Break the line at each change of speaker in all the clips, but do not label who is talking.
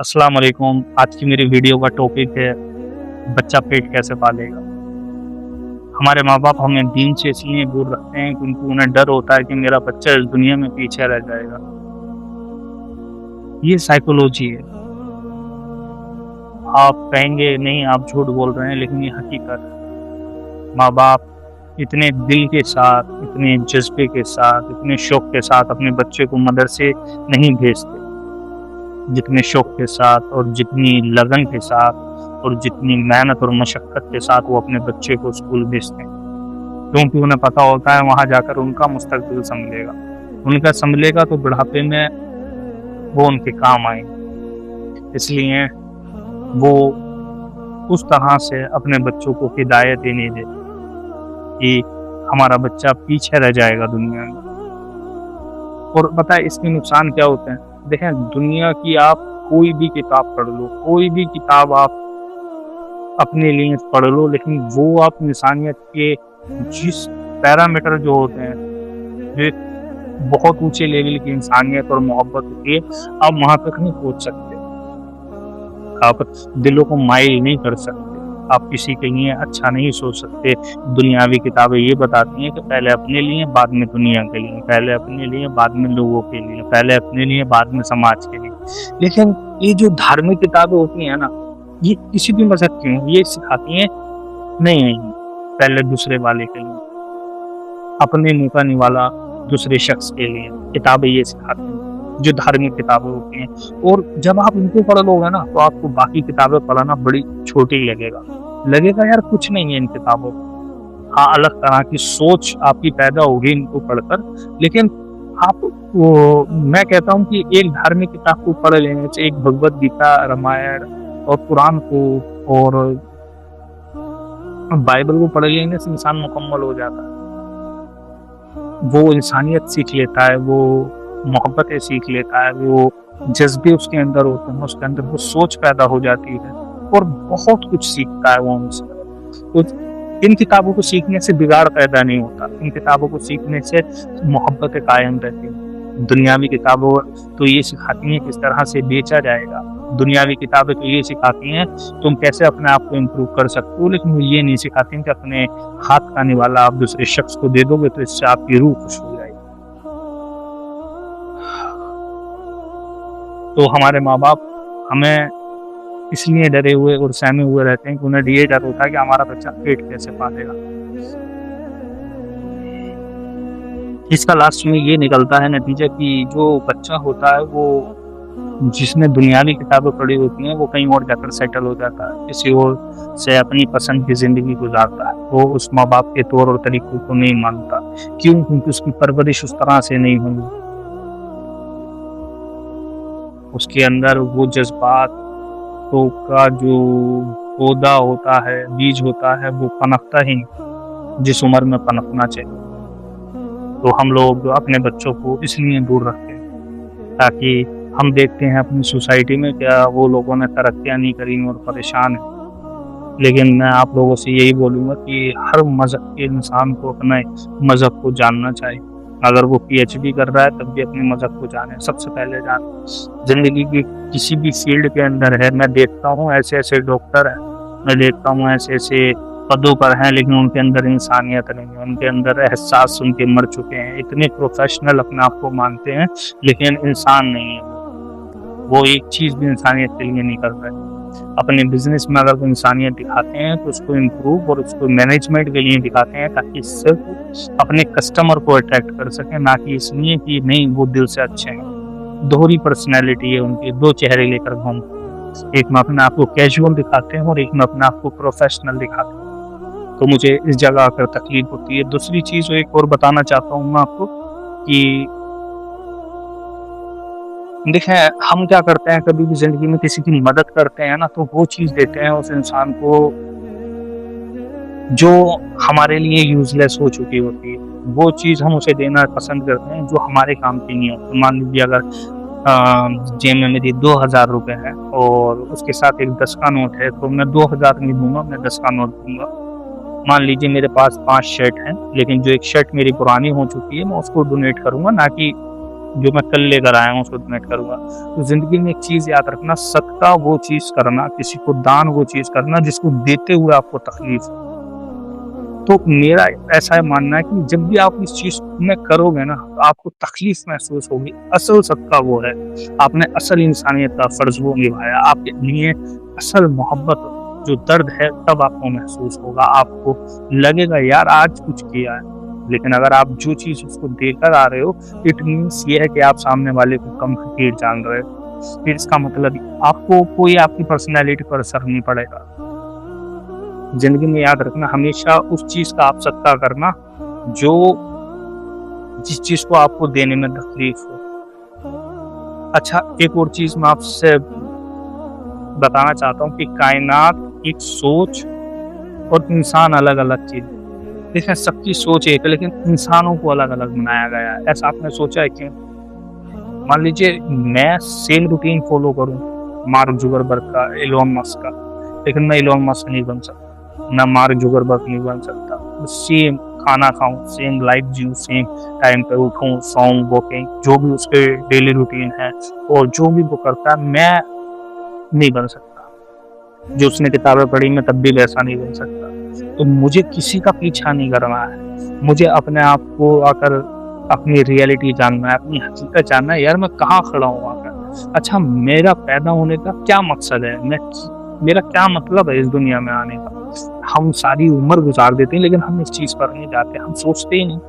अस्सलाम वालेकुम। आज की मेरी वीडियो का टॉपिक है बच्चा पेट कैसे पालेगा। हमारे माँ-बाप हमें दीन से इसलिए दूर रखते हैं क्योंकि उन्हें डर होता है कि मेरा बच्चा इस दुनिया में पीछे रह जाएगा। ये साइकोलॉजी है। आप कहेंगे नहीं आप झूठ बोल रहे हैं, लेकिन ये हकीकत है। माँ-बाप इतने दिल के साथ, इतने जज़्बे के साथ, इतने शौक के साथ अपने बच्चे को मदरसे नहीं भेजते, जितने शौक के साथ और जितनी लगन के साथ और जितनी मेहनत और मशक्क़त के साथ वो अपने बच्चे को स्कूल भेजते हैं, क्योंकि उन्हें पता होता है वहाँ जाकर उनका मुस्तकबिल संभलेगा। उनका संभलेगा तो बुढ़ापे में वो उनके काम आएँगे। इसलिए वो उस तरह से अपने बच्चों को हिदायत ही नहीं देते कि हमारा बच्चा पीछे रह जाएगा दुनिया में। और पता है इसके नुकसान क्या होते हैं? देखें, दुनिया की आप कोई भी किताब पढ़ लो, कोई भी किताब आप अपने लिए पढ़ लो, लेकिन वो आप इंसानियत के जिस पैरामीटर जो होते हैं, जो एक बहुत ऊँचे लेवल की इंसानियत और मोहब्बत होती है, आप वहाँ तक नहीं पहुँच सकते। आप दिलों को माइल नहीं कर सकते, आप किसी के लिए अच्छा नहीं सोच सकते। दुनियावी किताबें ये बताती हैं कि पहले अपने लिए, बाद में दुनिया के लिए, पहले अपने लिए, बाद में लोगों के लिए, पहले अपने लिए, बाद में समाज के लिए। लेकिन ये जो धार्मिक किताबें होती हैं ना, ये किसी भी मज़हब की हों, ये सिखाती हैं नहीं, पहले दूसरे वाले के लिए, अपने मुँह का निवाला दूसरे शख्स के लिए। किताबें ये सिखाती हैं, जो धार्मिक किताबें होती हैं। और जब आप इनको पढ़ लोगे ना, तो आपको बाकी किताबें पढ़ना बड़ी छोटी लगेगा यार कुछ नहीं है इन किताबों में। हाँ, अलग तरह की सोच आपकी पैदा होगी इनको पढ़कर, लेकिन आप मैं कहता हूँ कि एक धार्मिक किताब को पढ़ लेने से, एक भगवद गीता, रामायण और कुरान को और बाइबल को पढ़ लेने से इंसान मुकम्मल हो जाता है। वो इंसानियत सीख लेता है, वो मोहब्बतें सीख लेता है, वो जज्बे उसके अंदर होते हैं, उसके अंदर वो सोच पैदा हो जाती है और बहुत कुछ सीखता है वो उनसे। तो इन किताबों को सीखने से बिगाड़ पैदा नहीं होता, इन किताबों को सीखने से मोहब्बतें कायम रहती हैं। दुनियावी किताबों तो ये सिखाती हैं किस तरह से बेचा जाएगा, दुनियावी किताबें तो ये सिखाती हैं तुम कैसे अपने आप को इम्प्रूव कर सकते हो, लेकिन वो ये नहीं सिखाती कि अपने हाथ का निवाला आप दूसरे शख्स को दे दोगे तो इससे आपकी रूह खुश हो जाएगी। तो हमारे माँ-बाप हमें इसलिए डरे हुए और सहमे हुए रहते हैं कि उन्हें ये डर होता है कि हमारा बच्चा पेट कैसे पालेगा। इसका लास्ट में ये निकलता है नतीजा कि जो बच्चा होता है वो जिसने दुनियावी किताबें पढ़ी होती हैं, वो कहीं और जाकर सेटल हो जाता है, किसी और से अपनी पसंद की ज़िंदगी गुजारता है। वो उस माँ-बाप के तौर और तरीकों को नहीं मानता। क्यों? क्योंकि उसकी परवरिश उस तरह से नहीं हुई। उसके अंदर वो जज़्बात तो का जो पौधा होता है, बीज होता है, वो पनपता ही जिस उम्र में पनपना चाहिए। तो हम लोग अपने बच्चों को इसलिए दूर रखते हैं ताकि हम देखते हैं अपनी सोसाइटी में क्या वो लोगों ने तरक्कियाँ नहीं करी और परेशान हैं। लेकिन मैं आप लोगों से यही बोलूँगा कि हर मज़हब के इंसान को अपने मज़हब को जानना चाहिए। अगर वो पीएचडी कर रहा है तब भी अपने मज़हब को जाने, सबसे पहले जाने। ज़िंदगी की किसी भी फील्ड के अंदर है, मैं देखता हूँ ऐसे-ऐसे डॉक्टर हैं, मैं देखता हूँ ऐसे-ऐसे पदों पर हैं, लेकिन उनके अंदर इंसानियत नहीं है, उनके अंदर एहसास उनके मर चुके हैं। इतने प्रोफेशनल अपने आप को मानते हैं, लेकिन इंसान नहीं है। वो एक चीज़ भी इंसानियत के लिए नहीं कर रहे। अपने बिजनेस में अगर वो इंसानियत दिखाते हैं तो उसको इम्प्रूव और उसको मैनेजमेंट के लिए दिखाते हैं ताकि सिर्फ अपने कस्टमर को अट्रैक्ट कर सकें, ना कि इसलिए कि नहीं वो दिल से अच्छे हैं। दोहरी पर्सनैलिटी है उनकी, दो चेहरे लेकर घूमते हैं। एक में अपने आप को कैजुअल दिखाते हैं और एक में अपने आप को प्रोफेशनल दिखाते हैं। तो मुझे इस जगह आकर तकलीफ होती है। दूसरी चीज़ एक और बताना चाहता हूँ मैं आपको कि देखें, हम क्या करते हैं, कभी भी ज़िंदगी में किसी की मदद करते हैं ना, तो वो चीज़ देते हैं उस इंसान को जो हमारे लिए यूज़लेस हो चुकी होती है। वो चीज़ हम उसे देना पसंद करते हैं जो हमारे काम की नहीं होती। मान लीजिए अगर जेब में मेरी 2000 रुपये हैं और उसके साथ एक 10 का नोट है, तो मैं 2000 नहीं दूँगा, मैं 10 का नोट दूँगा। मान लीजिए मेरे पास 5 शर्ट हैं, लेकिन जो एक शर्ट मेरी पुरानी हो चुकी है, मैं उसको डोनेट करूँगा, ना कि जो मैं कल लेकर आया हूँ उसको डोनेट करूँगा। तो ज़िंदगी में एक चीज़ याद रखना, सदका वो चीज़ करना, किसी को दान वो चीज़ करना जिसको देते हुए आपको तकलीफ हो। तो मेरा ऐसा है मानना है कि जब भी आप इस चीज़ में करोगे ना, तो आपको तकलीफ महसूस होगी। असल सदका वो है, आपने असल इंसानियत का फ़र्ज़ वो निभाया, आपके लिए असल मोहब्बत जो दर्द है तब आपको महसूस होगा। आपको लगेगा यार आज कुछ किया है। लेकिन अगर आप जो चीज़ उसको देकर आ रहे हो, इट मीन्स ये है कि आप सामने वाले को कम हकीर जान रहे हो। फिर इसका मतलब आपको कोई आपकी पर्सनैलिटी पर असर नहीं पड़ेगा। ज़िंदगी में याद रखना, हमेशा उस चीज़ का आप सदका करना जो जिस चीज़ को आपको देने में तकलीफ हो। अच्छा, एक और चीज़ मैं आपसे बताना चाहता हूँ कि कायनात, एक सोच और इंसान अलग-अलग चीज़ है। देखिए, सबकी सोच एक है लेकिन इंसानों को अलग-अलग बनाया गया है। ऐसा आपने सोचा है क्यों? मान लीजिए मैं सेम रूटीन फ़ॉलो करूँ मार्क ज़ुकरबर्ग का, एलन मस्क का, लेकिन मैं एलन मस्क नहीं बन सकता, मैं मार्क ज़ुकरबर्ग नहीं बन सकता। सेम खाना खाऊँ, सेम लाइफ़ जीऊँ, सेम टाइम पे उठूँ, सोऊँ, वॉकिंग, जो भी उसके डेली रूटीन है और जो भी वो करता है, मैं नहीं बन सकता। जो उसने किताबें पढ़ी मैं तब भी वैसा नहीं बन सकता। तो मुझे किसी का पीछा नहीं करना है, मुझे अपने आप को आकर अपनी रियलिटी जानना है, अपनी हकीकत जानना है, यार मैं कहाँ खड़ा हूँ आकर। अच्छा, मेरा पैदा होने का क्या मकसद है, मेरा क्या मतलब है इस दुनिया में आने का। हम सारी उम्र गुजार देते हैं लेकिन हम इस चीज़ पर नहीं जाते, हम सोचते ही नहीं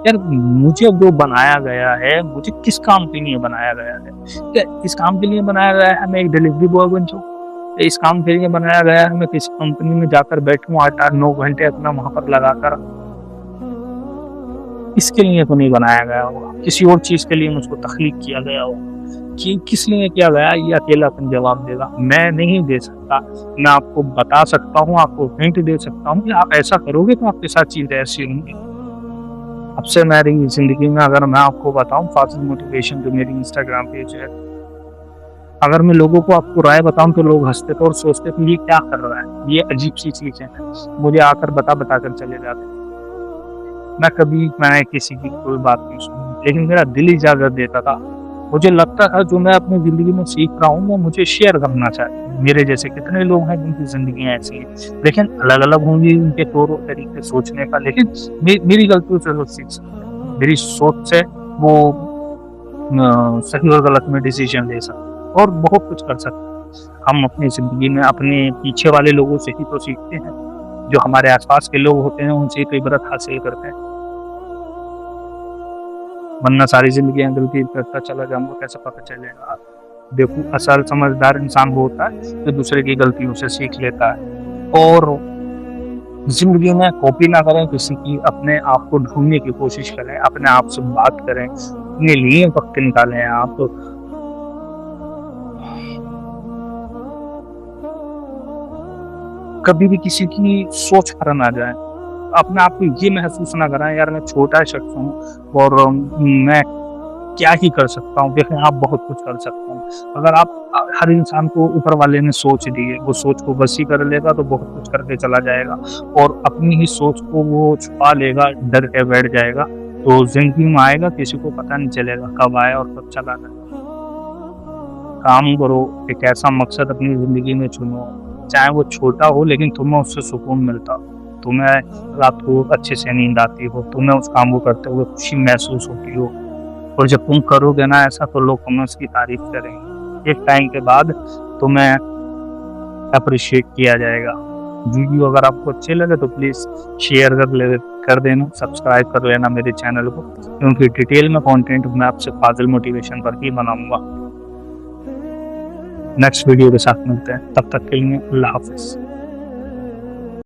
यार मुझे जो बनाया गया है, मुझे किस काम के लिए बनाया गया है। क्या इस काम के लिए बनाया गया है मैं एक डिलीवरी बॉय बन जाऊँ? इस काम के लिए बनाया गया है मैं किसी कंपनी में जाकर बैठूँ 8-8 9 घंटे अपना वहाँ पर लगाकर? इसके लिए तो नहीं बनाया गया होगा, किसी और चीज़ के लिए मुझको तख्लीक किया गया होगा। कि किस लिए किया गया ये अकेलापन जवाब देगा, मैं नहीं दे सकता। मैं आपको बता सकता हूँ, आपको हिंट दे सकता हूँ कि आप ऐसा करोगे तो आपके साथ चीज़ें ऐसी होंगी। अब से मेरी ज़िंदगी में अगर मैं आपको बताऊँ, फाजिल मोटिवेशन जो मेरी इंस्टाग्राम पेज है, अगर मैं लोगों को आपको राय बताऊँ तो लोग हँसते थे और सोचते थे ये क्या कर रहा है, ये अजीब-सी चीज़ है। मुझे आकर बता कर चले जाते। मैंने किसी की कोई बात नहीं सुनी, लेकिन मेरा दिल इजाज़त देता था। मुझे लगता था जो मैं अपनी ज़िंदगी में सीख रहा हूँ वो मुझे शेयर करना चाहिए। मेरे जैसे कितने लोग हैं जिनकी ज़िंदगियाँ ऐसी हैं, लेकिन अलग-अलग होंगी उनके तौर तरीके सोचने का, लेकिन मेरी गलतियों से लोग सीख सकते हैं। मेरी सोच से वो सही और गलत में डिसीजन ले सकते हैं और बहुत कुछ कर सकते हैं। हम अपनी ज़िंदगी में अपने पीछे वाले लोगों से ही तो सीखते हैं, जो हमारे आस-पास के लोग होते हैं उनसे ही तो इबरत हासिल करते हैं। वरना सारी ज़िंदगी गलती करता चला जाऊँगा, कैसे पता चलेगा? देखो, असल समझदार इंसान वो होता है जो दूसरे की गलतियों से सीख लेता है और ज़िंदगी में कॉपी ना करें किसी की, अपने आप को ढूँढने की कोशिश करें, अपने आप से बात करें, अपने लिए वक़्त निकालें आप। कभी भी किसी की सोच पर ना जाएँ। अपने आप को ये महसूस ना कराएँ यार मैं छोटा शख्स हूँ और मैं क्या ही कर सकता हूँ। देखें, आप बहुत कुछ कर सकते हैं। अगर आप हर इंसान को ऊपर वाले ने सोच दी है, वो सोच को वसी कर लेगा तो बहुत कुछ करके चला जाएगा और अपनी ही सोच को वो छुपा लेगा, डर के बैठ जाएगा, तो ज़िंदगी में आएगा किसी को पता नहीं चलेगा कब आया और कब चला गया। काम करो, एक ऐसा मकसद अपनी ज़िंदगी में चुनो, चाहे वो छोटा हो लेकिन तुम्हें उससे सुकून मिलता हो, तुम्हें रात को अच्छे से नींद आती हो, तुम्हें उस काम को करते हुए खुशी महसूस होती हो और जब तुम करोगे ना ऐसा तो लोग तुम्हें उसकी तारीफ करेंगे। एक टाइम के बाद तुम्हें अप्रिशिएट किया जाएगा। वीडियो अगर आपको अच्छे लगे तो प्लीज़ शेयर कर देना, सब्सक्राइब कर लेना मेरे चैनल को, क्योंकि डिटेल में कंटेंट मैं आपसे फाजिल मोटिवेशन पर ही बनाऊंगा। नेक्स्ट वीडियो के साथ मिलते हैं, तब तक के लिए अल्लाह हाफ़िज़।